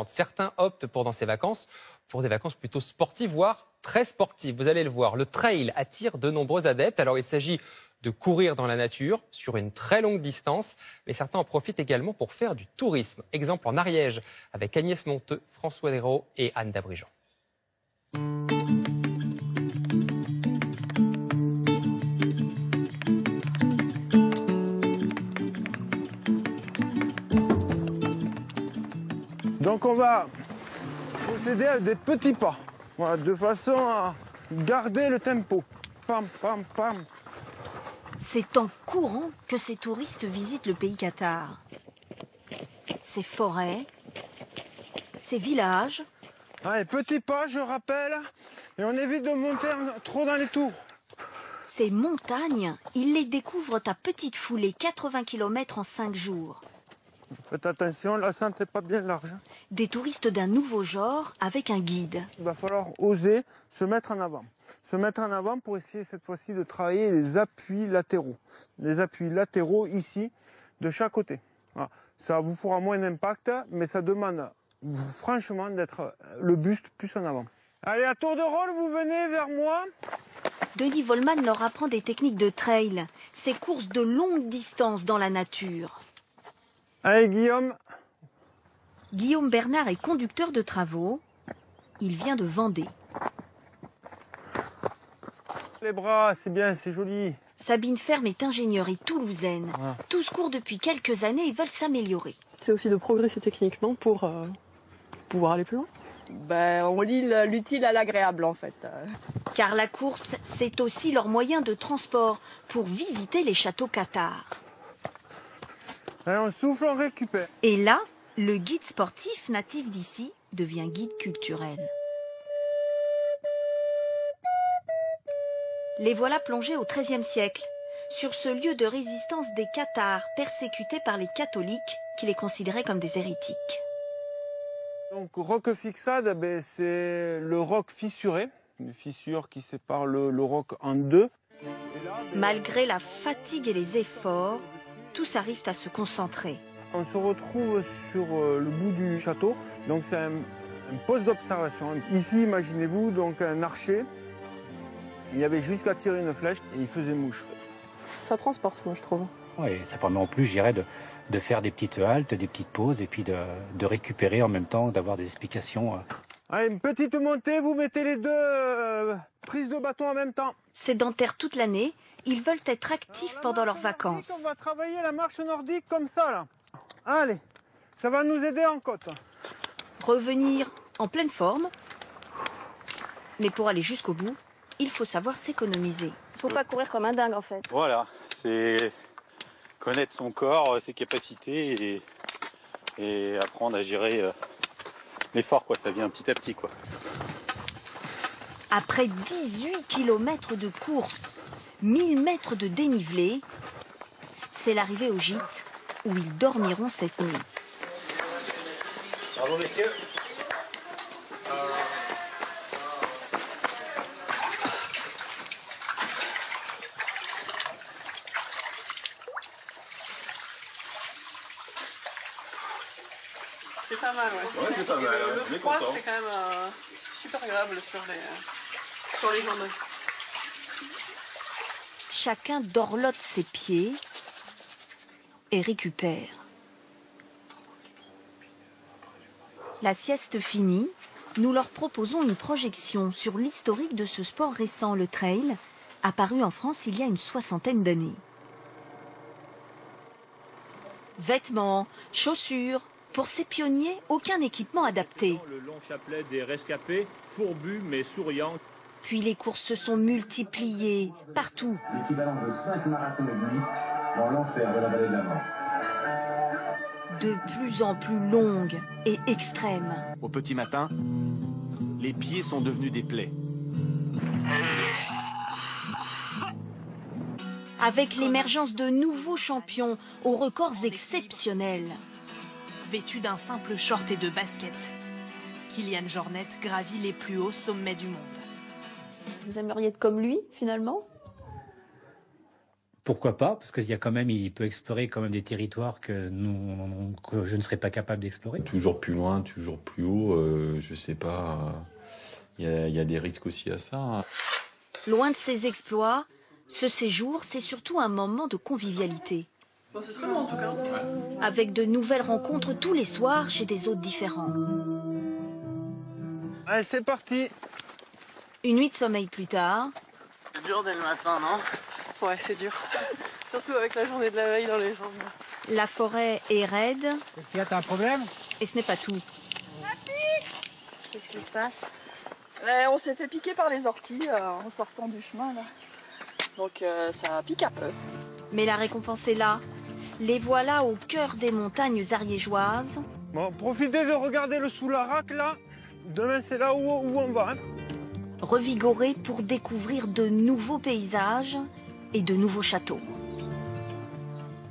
Certains optent pendant ces vacances pour des vacances plutôt sportives, voire très sportives. Vous allez le voir, le trail attire de nombreux adeptes. Alors il s'agit de courir dans la nature sur une très longue distance, mais certains en profitent également pour faire du tourisme. Exemple en Ariège avec Agnès Monteux, François Desraux et Anne Dabrigeon. Donc on va procéder à des petits pas, voilà, de façon à garder le tempo. Pam, pam, pam. C'est en courant que ces touristes visitent le pays cathare. Ces forêts, ces villages. Allez, petits pas, je rappelle, et on évite de monter trop dans les tours. Ces montagnes, ils les découvrent à petite foulée, 80 km en 5 jours. Faites attention, la sente n'est pas bien large. Des touristes d'un nouveau genre avec un guide. Il va falloir oser se mettre en avant. Se mettre en avant pour essayer cette fois-ci de travailler les appuis latéraux. Les appuis latéraux ici, de chaque côté. Voilà. Ça vous fera moins d'impact, mais ça demande franchement d'être le buste plus en avant. Allez, à tour de rôle, vous venez vers moi. Denis Wollmann leur apprend des techniques de trail, ces courses de longue distance dans la nature. Allez, Guillaume. Guillaume Bernard est conducteur de travaux. Il vient de Vendée. Les bras, c'est bien, c'est joli. Sabine Ferme est ingénieure et toulousaine. Ah. Tous courent depuis quelques années et veulent s'améliorer. C'est aussi de progresser techniquement pour pouvoir aller plus loin. On lie l'utile à l'agréable en fait. Car la course, c'est aussi leur moyen de transport pour visiter les châteaux cathares. Allez, on souffle, on récupère. Et là, le guide sportif natif d'ici devient guide culturel. Les voilà plongés au XIIIe siècle, sur ce lieu de résistance des cathares persécutés par les catholiques qui les considéraient comme des hérétiques. Donc roc fixade, c'est le roc fissuré, une fissure qui sépare le roc en deux. Malgré la fatigue et les efforts, tous arrivent à se concentrer. On se retrouve sur le bout du château, donc c'est un poste d'observation. Ici, imaginez-vous donc un archer, il avait juste qu'à tirer une flèche et il faisait mouche. Ça transporte, moi, je trouve. Oui, ça permet en plus, je dirais, de faire des petites haltes, des petites pauses et puis de récupérer en même temps, d'avoir des explications. Allez, une petite montée, vous mettez les deux prises de bâton en même temps. Sédentaires toute l'année, ils veulent être actifs pendant leurs vacances. On va travailler la marche nordique comme ça, là. Allez, ça va nous aider en côte. Revenir en pleine forme. Mais pour aller jusqu'au bout, il faut savoir s'économiser. Il faut pas courir comme un dingue en fait. Voilà, c'est connaître son corps, ses capacités et apprendre à gérer l'effort, quoi. Ça vient petit à petit, quoi. Après 18 km de course, 1000 mètres de dénivelé, c'est l'arrivée au gîte où ils dormiront cette nuit. Bravo, messieurs. C'est pas mal, ouais. Ouais, c'est pas mal. Le froid, c'est quand même super agréable sur les jambes. Chacun dorlote ses pieds et récupère. La sieste finie, nous leur proposons une projection sur l'historique de ce sport récent, le trail, apparu en France il y a une 60aine d'années. Vêtements, chaussures, pour ces pionniers, aucun équipement adapté. Le long chapelet des rescapés, fourbu mais souriant. Puis les courses se sont multipliées, partout. L'équivalent de 5 marathons et demi dans l'enfer de la vallée de la mort. De plus en plus longues et extrêmes. Au petit matin, les pieds sont devenus des plaies. Avec l'émergence de nouveaux champions aux records exceptionnels. Vêtu d'un simple short et de basket, Kilian Jornet gravit les plus hauts sommets du monde. Vous aimeriez être comme lui, finalement? Pourquoi pas? Parce qu'il y a quand même, il peut explorer quand même des territoires que je ne serais pas capable d'explorer. Toujours plus loin, toujours plus haut, je sais pas. Il y a des risques aussi à ça. Loin de ses exploits, ce séjour, c'est surtout un moment de convivialité. Bon, c'est très bon en tout cas. Avec de nouvelles rencontres tous les soirs chez des hôtes différents. Allez, c'est parti. Une nuit de sommeil plus tard. C'est dur dès le matin, non? Ouais, c'est dur. Surtout avec la journée de la veille dans les jambes. La forêt est raide. Est-ce qu'il y a un problème? Et ce n'est pas tout. Qu'est-ce qui se passe? On s'est fait piquer par les orties en sortant du chemin, là. Donc ça pique un peu. Mais la récompense est là. Les voilà au cœur des montagnes ariégeoises. Bon, profitez de regarder le Soularac, là. Demain, c'est là où on va. Hein. Revigorés pour découvrir de nouveaux paysages et de nouveaux châteaux.